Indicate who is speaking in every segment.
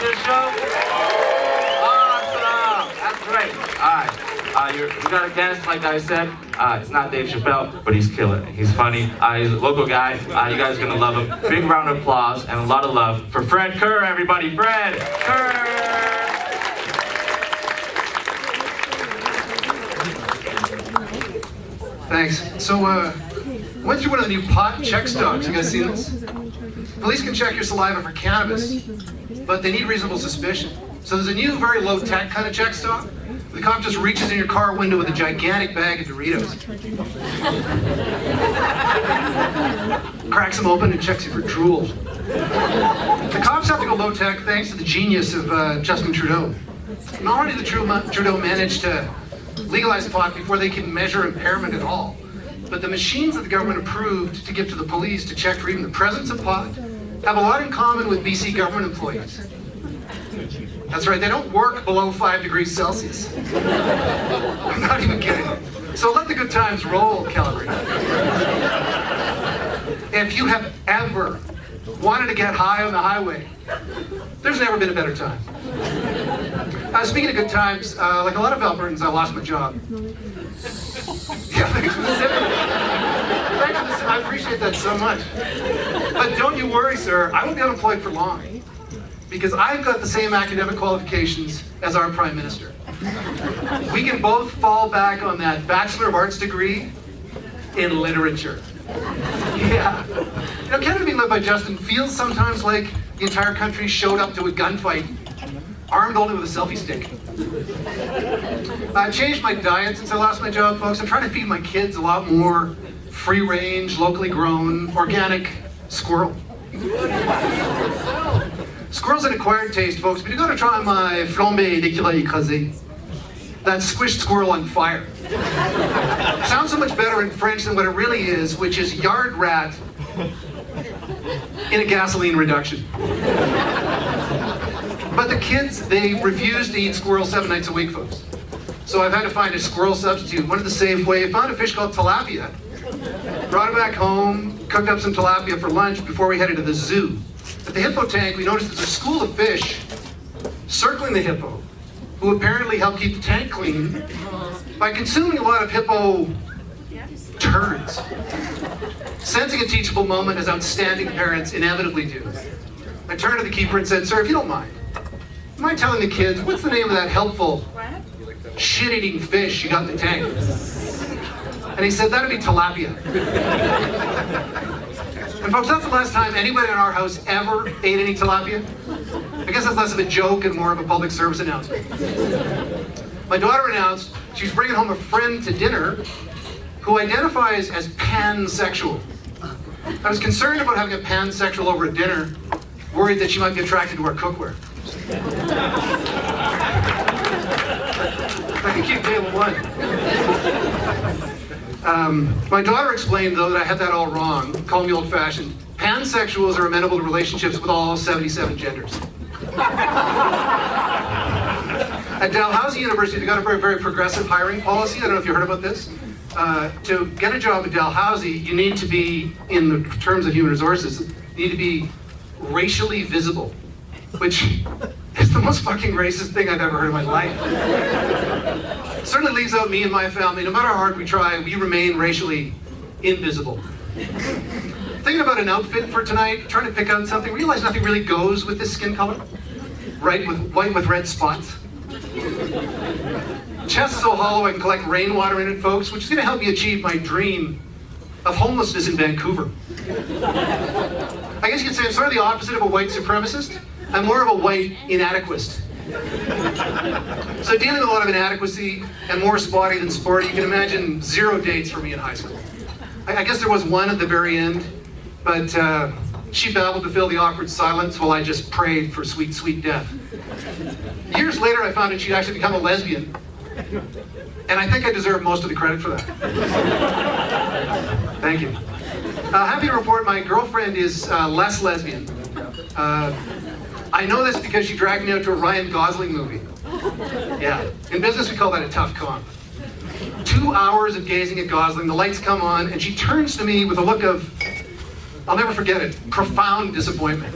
Speaker 1: this show? Awesome! That's great. All right. We got a guest, like I said. It's not Dave Chappelle, but he's killing it. He's funny. He's a local guy. You guys are going to love him. Big round of applause and a lot of love for Fred Kerr, everybody. Fred Kerr!
Speaker 2: Thanks. So, went through one of the new pot check stocks. You guys seen this? Police can check your saliva for cannabis, but they need reasonable suspicion. So there's a new, very low-tech kind of check stock. The cop just reaches in your car window with a gigantic bag of Doritos. Cracks them open and checks you for drool. The cops have to go low-tech thanks to the genius of Justin Trudeau. Not only did Trudeau manage to legalize pot before they can measure impairment at all, but the machines that the government approved to give to the police to check for even the presence of pot have a lot in common with BC government employees. That's right, they don't work below 5 degrees Celsius. I'm not even kidding. So let the good times roll, Calgary. If you have ever wanted to get high on the highway, there's never been a better time. Speaking of good times, like a lot of Albertans, I lost my job. Yeah, thanks for the I appreciate that so much. But don't you worry, sir, I won't be unemployed for long, because I've got the same academic qualifications as our Prime Minister. We can both fall back on that Bachelor of Arts degree in literature. Yeah. You know, Canada being led by Justin feels sometimes like the entire country showed up to a gunfight, armed only with a selfie stick. I changed my diet since I lost my job, folks. I'm trying to feed my kids a lot more free-range, locally grown, organic squirrel. Squirrel's an acquired taste, folks, but you gotta try my flambé d'écureuil écrasé. That squished squirrel on fire. Sounds so much better in French than what it really is, which is yard rat in a gasoline reduction. But the kids, they refuse to eat squirrel 7 nights a week, folks. So I've had to find a squirrel substitute. Went to the Safeway, found a fish called tilapia, brought it back home, cooked up some tilapia for lunch before we headed to the zoo. At the hippo tank, we noticed there's a school of fish circling the hippo, who apparently help keep the tank clean by consuming a lot of hippo turds. Sensing a teachable moment, as outstanding parents inevitably do, I turned to the keeper and said, "Sir, if you don't mind telling the kids, what's the name of that helpful shit-eating fish you got in the tank?" And he said, "That'd be tilapia." And folks, that's the last time anybody in our house ever ate any tilapia. I guess that's less of a joke and more of a public service announcement. My daughter announced she's bringing home a friend to dinner who identifies as pansexual. I was concerned about having a pansexual over at dinner, worried that she might be attracted to our cookware. I can keep table one. My daughter explained, though, that I had that all wrong, calling me old-fashioned. Pansexuals are amenable to relationships with all 77 genders. At Dalhousie University, they've got a very, very progressive hiring policy. I don't know if you heard about this. To get a job at Dalhousie, you need to be, in the terms of human resources, you need to be racially visible, which is the most fucking racist thing I've ever heard in my life. Certainly leaves out me and my family. No matter how hard we try, we remain racially invisible. Thinking about an outfit for tonight, trying to pick out something, realize nothing really goes with this skin color. Right, with white with red spots. Chest is so hollow I can collect rainwater in it, folks, which is going to help me achieve my dream of homelessness in Vancouver. I guess you could say I'm sort of the opposite of a white supremacist. I'm more of a white inadequist. So dealing with a lot of inadequacy and more spotty than sporty, you can imagine 0 dates for me in high school. I guess there was one at the very end, but she babbled to fill the awkward silence while I just prayed for sweet, sweet death. Years later, I found out she'd actually become a lesbian, and I think I deserve most of the credit for that. Thank you. Happy to report my girlfriend is less lesbian. I know this because she dragged me out to a Ryan Gosling movie. Yeah, in business we call that a tough comp. 2 hours of gazing at Gosling, the lights come on, and she turns to me with a look of, I'll never forget it, profound disappointment.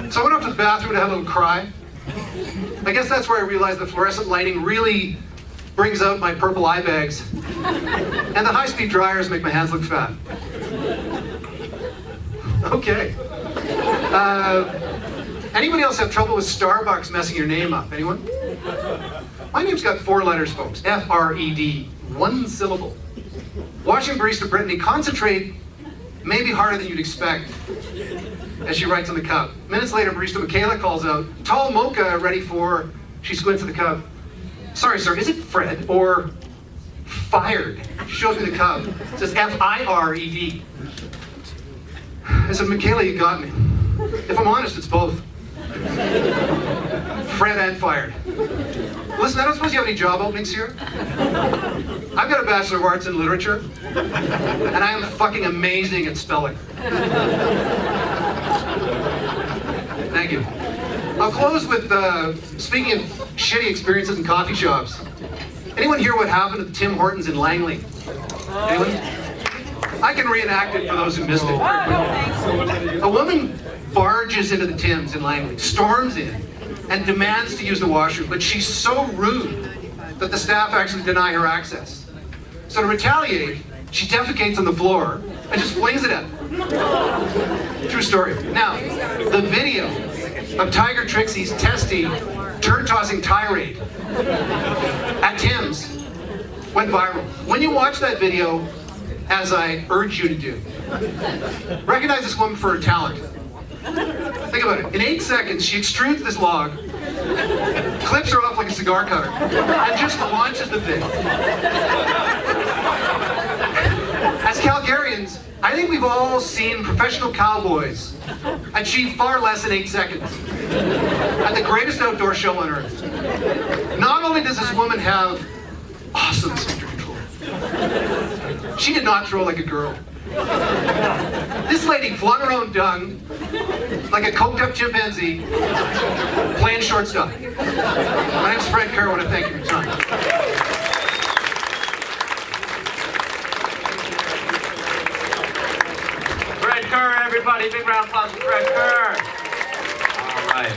Speaker 2: So I went up to the bathroom to have a little cry. I guess that's where I realized the fluorescent lighting really brings out my purple eye bags. And the high-speed dryers make my hands look fat. Okay. Anybody else have trouble with Starbucks messing your name up? Anyone? My name's got 4 letters, folks. F-R-E-D. 1 syllable. Watching barista Brittany concentrate may be harder than you'd expect as she writes on the cup. Minutes later, barista Michaela calls out, "Tall mocha ready for..." She squints at the cup. "Sorry, sir, is it Fred or fired?" She shows me the cup. It says F-I-R-E-D. I said, "Michaela, you got me. If I'm honest, it's both. Fred and fired." Listen, I don't suppose you have any job openings here? I've got a Bachelor of Arts in Literature, and I am fucking amazing at spelling. Thank you. I'll close with, speaking of shitty experiences in coffee shops. Anyone hear what happened at Tim Hortons in Langley? Anyone? I can reenact it for those who missed it. A woman barges into the Tim's in Langley, storms in, and demands to use the washroom, but she's so rude that the staff actually deny her access. So to retaliate, she defecates on the floor and just flings it at them. True story. Now, the video of Tiger Trixie's testy, turd-tossing tirade at Tim's went viral. When you watch that video, as I urge you to do, recognize this woman for her talent. Think about it. In 8 seconds, she extrudes this log, clips her off like a cigar cutter, and just launches the thing. As Calgarians, I think we've all seen professional cowboys achieve far less than 8 seconds at the greatest outdoor show on earth. Not only does this woman have awesome center control, she did not throw like a girl. This lady flung her own dung like a coked up chimpanzee playing shortstop. My name's Fred Kerr. I want to thank you for your time.
Speaker 1: Fred Kerr, everybody. Big round of applause for Fred Kerr. All right.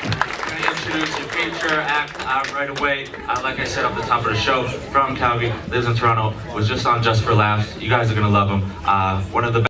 Speaker 1: I'm going to introduce the feature act right away. Like I said up the top of the show, from Calgary, lives in Toronto, was just on Just for Laughs. You guys are going to love him. One of the